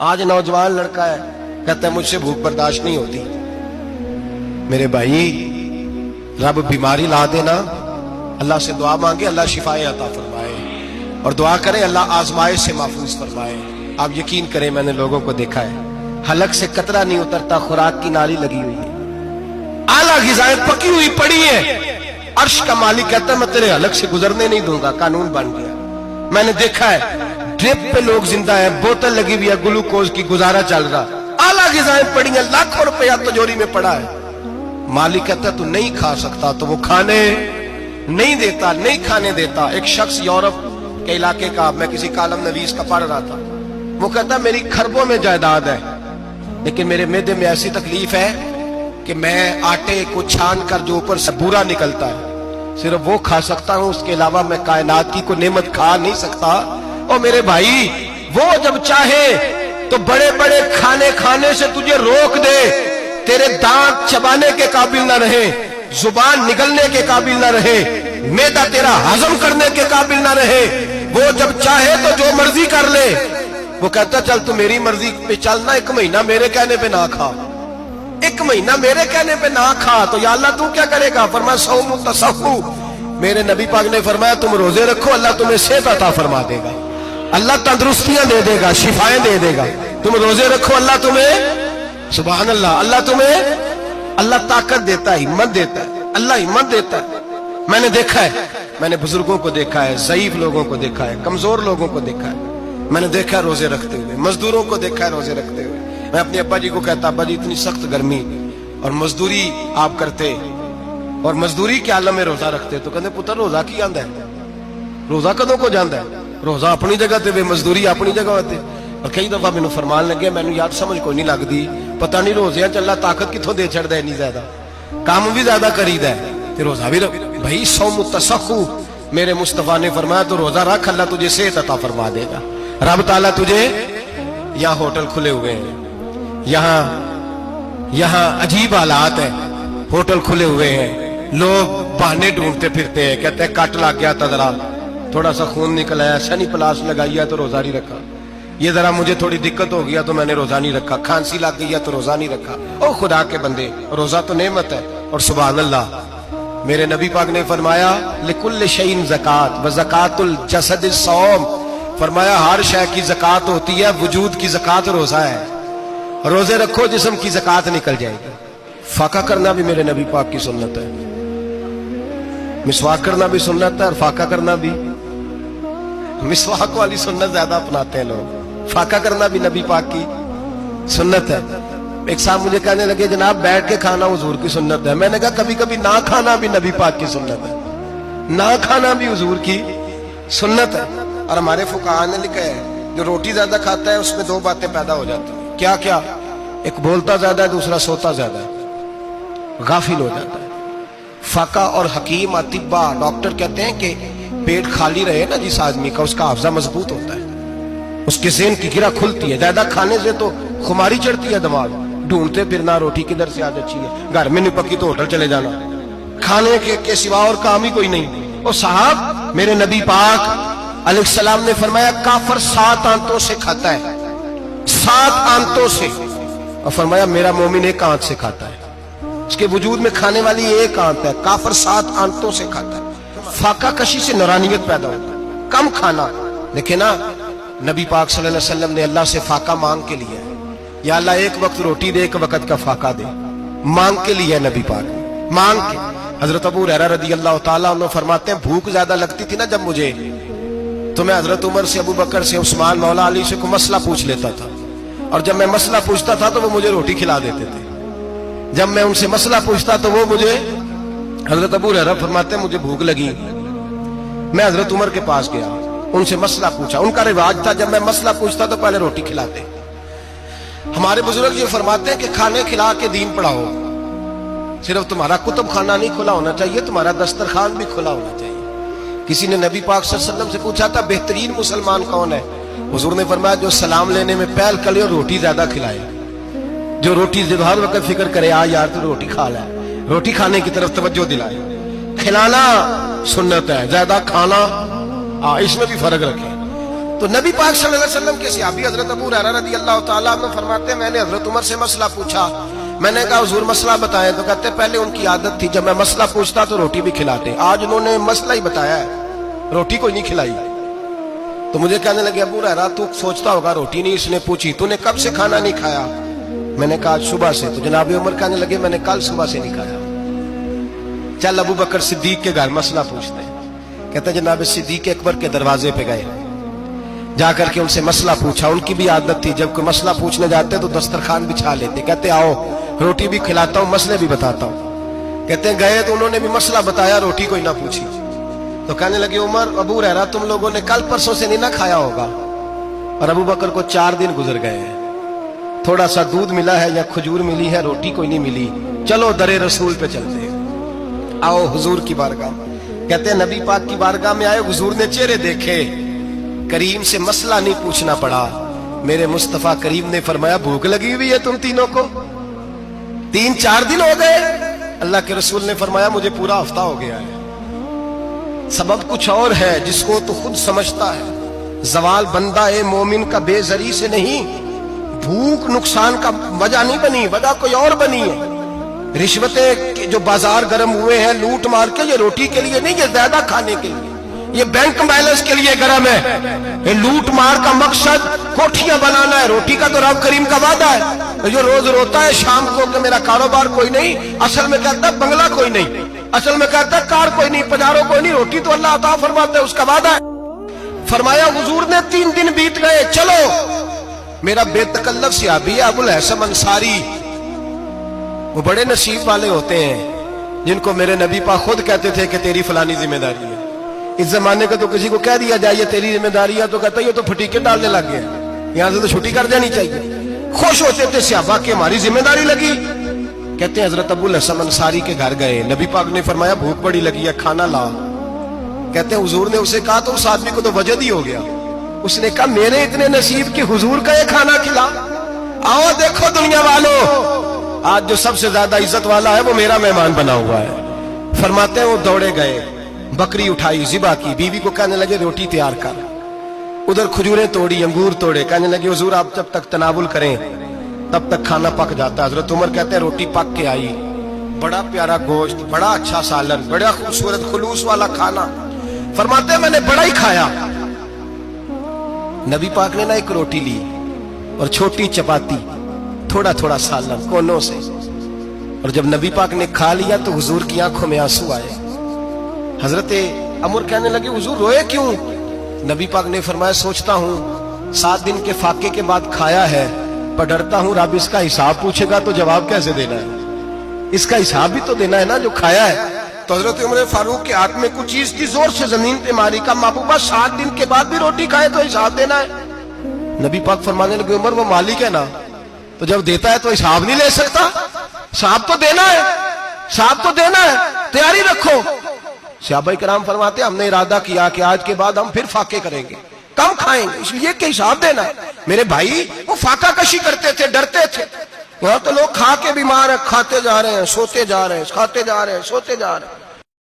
آج نوجوان لڑکا ہے کہتا ہے مجھ سے بھوک برداشت نہیں ہوتی. میرے بھائی رب بیماری لا دینا، اللہ سے دعا مانگے اللہ شفائیں عطا فرمائے، اور دعا کرے اللہ آزمائش سے محفوظ فرمائے. آپ یقین کریں میں نے لوگوں کو دیکھا ہے حلق سے قطرہ نہیں اترتا، خوراک کی نالی لگی ہوئی ہے، اعلیٰ غذائیں پکی ہوئی پڑی ہیں، عرش کا مالک کہتا ہے میں تیرے حلق سے گزرنے نہیں دوں گا. قانون بن گیا. میں نے دیکھا ہے ڈرپ پہ لوگ زندہ ہیں، بوتل لگی ہوئی ہے گلوکوز کی، گزارا چل رہا، اعلیٰ غذائیں پڑی ہیں، لاکھوں روپیہ تجوری میں پڑا ہے. مالک کہتا ہے تو نہیں کھا سکتا، تو وہ کھانے نہیں دیتا، نہیں کھانے دیتا. ایک شخص یورپ کے علاقے کا، میں کسی کالم نویس کا پڑھ رہا تھا، وہ کہتا میری کھربوں میں جائیداد ہے لیکن میرے معدے میں ایسی تکلیف ہے کہ میں آٹے کو چھان کر جو اوپر سے بورا نکلتا ہے صرف وہ کھا سکتا ہوں، اس کے علاوہ میں کائنات کی کوئی نعمت کھا نہیں سکتا. اور میرے بھائی وہ جب چاہے تو بڑے بڑے کھانے کھانے سے تجھے روک دے، تیرے دانت چبانے کے قابل نہ رہے، زبان نگلنے کے قابل نہ رہے، معدہ تیرا ہضم کرنے کے قابل نہ رہے، وہ جب چاہے تو جو مرضی کر لے. وہ کہتا چل تو میری مرضی پہ چلنا، ایک مہینہ میرے کہنے پہ نہ کھا، ایک مہینہ میرے کہنے پہ نہ کھا. تو یا اللہ تو کیا کرے گا؟ فرمایا صوم تصحو. میرے نبی پاک نے فرمایا تم روزے رکھو اللہ تمہیں صحت عطا فرما دے گا، اللہ تندرستیاں دے دے گا، شفائیں دے دے گا. تم روزے رکھو اللہ تمہیں، سبحان اللہ، اللہ تمہیں، اللہ طاقت دیتا ہے، ہمت دیتا ہے، اللہ ہمت دیتا ہے. میں نے دیکھا ہے، میں نے بزرگوں کو دیکھا ہے، ضعیف لوگوں کو دیکھا ہے، کمزور لوگوں کو دیکھا ہے، میں نے دیکھا ہے روزے رکھتے ہوئے، مزدوروں کو دیکھا ہے روزے رکھتے ہوئے. میں اپنے ابا جی کو کہتا ابا جی اتنی سخت گرمی اور مزدوری آپ کرتے اور مزدوری کے عالم میں روزہ رکھتے، تو کہتے پتر روزہ کی آندا ہے، روزہ کدوں کو جاندا ہے، روزہ اپنی جگہ تے بے مزدوری اپنی جگہ ہوتے. اور کئی دفعہ مینوں فرمان لگے، مینوں یار سمجھ کوئی نہیں لگتی، پتہ نہیں روزے چ اللہ طاقت کتوں دے چھڑدا ہے، اتنی زیادہ کام بھی زیادہ کریدا ہے تے روزہ بھی رکھ. بھائی صوم تصحو میرے مصطفیٰ نے فرمایا تو روزہ رکھ اللہ تجھے صحت عطا فرما دے گا. رب تعالیٰ تجھے، یہاں ہوٹل کھلے ہوئے ہیں، یہاں عجیب حالات ہیں، ہوٹل کھلے ہوئے ہیں، لوگ بہانے ڈھونڈتے پھرتے ہیں، کہتے ہیں کٹ لگ گیا تھا، ذرا تھوڑا سا خون نکل آیا، سنی پلاس لگائی ہے تو روزہ نہیں رکھا، یہ ذرا مجھے تھوڑی دقت ہو گیا تو میں نے روزہ نہیں رکھا، کھانسی لگ گئی ہے تو روزہ نہیں رکھا. او خدا کے بندے، روزہ تو نعمت ہے. اور سبحان اللہ میرے نبی پاک نے فرمایا لکل شیء زکات وزکات الجسد الصوم. فرمایا ہر شے کی زکات ہوتی ہے، وجود کی زکات روزہ ہے. روزے رکھو جسم کی زکات نکل جائے گی. فاقہ کرنا بھی میرے نبی پاک کی سنت ہے، مسواک کرنا بھی سنت ہے، اور فاقہ کرنا بھی. مسواک والی سنت زیادہ اپناتے ہیں لوگ، فاقہ کرنا بھی نبی پاک کی سنت ہے. ایک صاحب مجھے کہنے لگے جناب بیٹھ کے کھانا حضور کی سنت ہے. میں نے کہا کبھی کبھی نہ کھانا بھی نبی پاک کی سنت ہے، نہ کھانا بھی حضور کی سنت ہے. اور ہمارے فقہاء نے لکھا ہے جو روٹی زیادہ کھاتا ہے اس میں دو باتیں پیدا ہو جاتی ہیں. کیا کیا؟ ایک بولتا زیادہ ہے، دوسرا سوتا زیادہ ہے، غافل ہو جاتا ہے. فقہ اور حکیم اطباء ڈاکٹر کہتے ہیں کہ پیٹ خالی رہے نا جس آدمی کا، اس کا حافظہ مضبوط ہوتا ہے، اس کے ذہن کی گرہ کھلتی ہے. زیادہ کھانے سے تو خماری چڑھتی ہے، دماغ ڈھونڈتے پھرنا روٹی کدھر سے آج اچھی ہے، گھر میں نہیں پکی تو ہوٹل چلے جانا، کھانے کے سوا اور کام ہی کوئی نہیں. اور صاحب میرے نبی پاک علیہ السلام نے فرمایا کافر 7 آنتوں سے کھاتا ہے، 7 آنتوں سے. اور فرمایا میرا مومن 1 آنت سے کھاتا ہے، اس کے وجود میں کھانے والی 1 آنت ہے. کافر 7 آنتوں سے کھاتا ہے. فاقہ کشی سے نورانیت پیدا ہوتا ہے، کم کھانا. دیکھیں نا نبی پاک صلی اللہ علیہ وسلم نے اللہ سے فاقہ مانگ کے لیا ہے، یا اللہ 1 وقت روٹی دے، 1 وقت کا فاقہ دے، مانگ کے لیا ہے نبی پاک مانگ کے. حضرت ابو ہریرہ رضی اللہ تعالیٰ عنہ فرماتے ہیں بھوک زیادہ لگتی تھی نا جب مجھے، تو میں حضرت عمر سے، ابو بکر سے، عثمان، مولا علی سے کوئی مسئلہ پوچھ لیتا تھا، اور جب میں مسئلہ پوچھتا تھا تو وہ مجھے روٹی کھلا دیتے تھے. جب میں ان سے مسئلہ پوچھتا تو وہ مجھے، حضرت ابو ہریرہ فرماتے ہیں مجھے بھوک لگی، میں حضرت عمر کے پاس گیا، ان سے مسئلہ پوچھا. ان کا رواج تھا جب میں مسئلہ پوچھتا تو پہلے روٹی کھلاتے. ہمارے بزرگ یہ فرماتے ہیں کہ کھانے کھلا کے دین پڑھاؤ. صرف تمہارا کتب خانہ نہیں کھلا ہونا چاہیے، تمہارا دسترخوان بھی کھلا ہونا چاہیے. کسی نے نبی پاک صلی اللہ علیہ وسلم سے پوچھا تھا بہترین مسلمان کون ہے؟ حضور نے فرمایا جو سلام لینے میں پہل کرے اور روٹی زیادہ کھلائے، جو روٹی ہر وقت فکر کرے آ یار تو روٹی کھا لے، روٹی کھانے کی طرف توجہ دلائے. کھلانا سنت ہے، زیادہ کھانا اس میں بھی فرق رکھے. تو نبی پاک صلی اللہ علیہ وسلم کے صحابی حضرت ابو ہریرہ رضی اللہ تعالیٰ عنہ فرماتے ہیں میں نے حضرت عمر سے مسئلہ پوچھا، میں نے کہا حضور مسئلہ بتائیں، تو کہتے پہلے ان کی عادت تھی جب میں مسئلہ پوچھتا تو روٹی بھی کھلاتے، آج انہوں نے مسئلہ ہی بتایا ہے، روٹی کوئی نہیں کھلائی۔ تو مجھے کہنے لگے ابو ہریرہ تو سوچتا ہوگا روٹی نہیں اس نے پوچھی، تو نے کب سے کھانا نہیں کھایا؟ میں نے کہا صبح سے۔ تو جناب عمر کہنے لگے میں نے کل صبح سے نہیں کھایا، چل ابو بکر صدیق کے گھر مسئلہ پوچھتے ہیں۔ کہتے جناب صدیق اکبر کے دروازے پہ گئے، جا کر کے ان سے مسئلہ پوچھا۔ ان کی بھی عادت تھی جب کوئی مسئلہ پوچھنے جاتے تو دسترخوان بچھا لیتے، کہتے آؤ روٹی بھی کھلاتا ہوں مسئلے بھی بتاتا ہوں۔ کہتے ہیں گئے تو انہوں نے بھی مسئلہ بتایا، روٹی کوئی نہ پوچھی۔ تو کہنے لگے عمر ابو ہریرہ تم لوگوں نے کل پرسوں سے نہیں نہ کھایا ہوگا، اور ابو بکر کو 4 دن گزر گئے ہیں، تھوڑا سا دودھ ملا ہے یا کھجور ملی ہے، روٹی کوئی نہیں ملی، چلو در رسول پہ چلتے ہیں، آؤ حضور کی بارگاہ۔ کہتے ہیں نبی پاک کی بارگاہ میں آئے، حضور نے چہرے دیکھے، کریم سے مسئلہ نہیں پوچھنا پڑا۔ میرے مصطفیٰ کریم نے فرمایا بھوک لگی ہوئی ہے تم تینوں کو، 3-4 دن ہو گئے؟ اللہ کے رسول نے فرمایا مجھے پورا ہفتہ ہو گیا ہے۔ سبب کچھ اور ہے جس کو تو خود سمجھتا ہے، زوال بندہ مومن کا بے زری سے نہیں، بھوک نقصان کا وجہ نہیں بنی، وجہ کوئی اور بنی ہے۔ رشوتیں جو بازار گرم ہوئے ہیں لوٹ مار کے، یہ روٹی کے لیے نہیں، یہ زیادہ کھانے کے لیے، یہ بینک بیلنس کے لیے گرم ہے۔ یہ لوٹ مار کا مقصد کوٹھیاں بنانا ہے، روٹی کا تو رب کریم کا وعدہ ہے۔ جو روز روتا ہے شام کو کہ میرا کاروبار کوئی نہیں، اصل میں کہتا ہے بنگلہ کوئی نہیں، اصل میں کہتا ہے کار کوئی نہیں، پجاروں کوئی نہیں، روٹی تو اللہ عطا فرماتا ہے، اس کا وعدہ ہے۔ فرمایا حضور نے 3 دن بیت گئے، چلو میرا بے تکلف صحابی ہے ابو الحسن انصاری، وہ بڑے نصیب والے ہوتے ہیں جن کو میرے نبی پاک خود کہتے تھے کہ تیری فلانی ذمہ داری ہے۔ اس زمانے کا تو کسی کو کہہ دیا جائے یہ تیری ذمہ داری ہے تو کہتا ہے یہ تو پھٹیکے ڈالنے لگ گیا، یہاں سے تو چھٹی کر جانی چاہیے۔ خوش ہوتے تھے صحابہ کہ ہماری ذمہ داری لگی۔ کہتے ہیں حضرت ابو الحسن انصاری کے گھر گئے، نبی پاک نے فرمایا بھوک بڑی لگی ہے کھانا لا۔ کہتے ہیں حضور نے اسے کہا تو اس آدمی کو تو وجد ہی ہو گیا، اس نے کہا میرے اتنے نصیب کہ حضور کا یہ کھانا کھلا۔ آؤ دیکھو دنیا والوں، آج جو سب سے زیادہ عزت والا ہے وہ میرا مہمان بنا ہوا ہے۔ فرماتے ہیں وہ دوڑے گئے، بکری اٹھائی، ذبح کی، بیوی کو کہنے لگے روٹی تیار کر، ادھر کھجوریں توڑی، انگور توڑے، کہنے لگے حضور آپ جب تک تناول کریں تب تک کھانا پک جاتا ہے۔ حضرت عمر کہتے ہیں روٹی پک کے آئی، بڑا پیارا گوشت، بڑا اچھا سالن، بڑا خوبصورت خلوص والا کھانا۔ فرماتے ہیں میں نے بڑا ہی کھایا۔ نبی پاک نے نا ایک روٹی لی اور چھوٹی چپاتی، تھوڑا تھوڑا سالن کونوں سے، اور جب نبی پاک نے کھا لیا تو حضور کی آنکھوں میں آنسو آئے۔ حضرت عمر کہنے لگے حضور روئے کیوں؟ نبی پاک نے فرمایا سوچتا ہوں 7 دن کے فاقے کے بعد کھایا ہے، پر ڈرتا ہوں رب اس کا حساب پوچھے گا تو جواب کیسے دینا ہے، اس کا حساب بھی تو دینا ہے نا جو کھایا ہے۔ تو حضرت عمر فاروق کے ہاتھ میں کچھ چیز تھی، زور سے زمین پہ ماری، کا محبوبہ 7 دن کے بعد بھی روٹی کھائے تو حساب دینا ہے۔ نبی پاک فرمانے لگے عمر وہ مالک ہے نا، تو جب دیتا ہے تو حساب نہیں لے سکتا، حساب تو دینا ہے، حساب تو دینا ہے، تیاری رکھو۔ صحابہ کرام فرماتے ہیں ہم نے ارادہ کیا کہ آج کے بعد ہم پھر فاقے کریں گے، کم کھائیں گے، اس لیے کہ حساب دینا ہے۔ میرے بھائی وہ فاقہ کشی کرتے تھے، ڈرتے تھے، یہاں تو لوگ کھا کے بیمار ہیں، کھاتے جا رہے ہیں سوتے جا رہے ہیں، کھاتے جا رہے ہیں سوتے جا رہے ہیں۔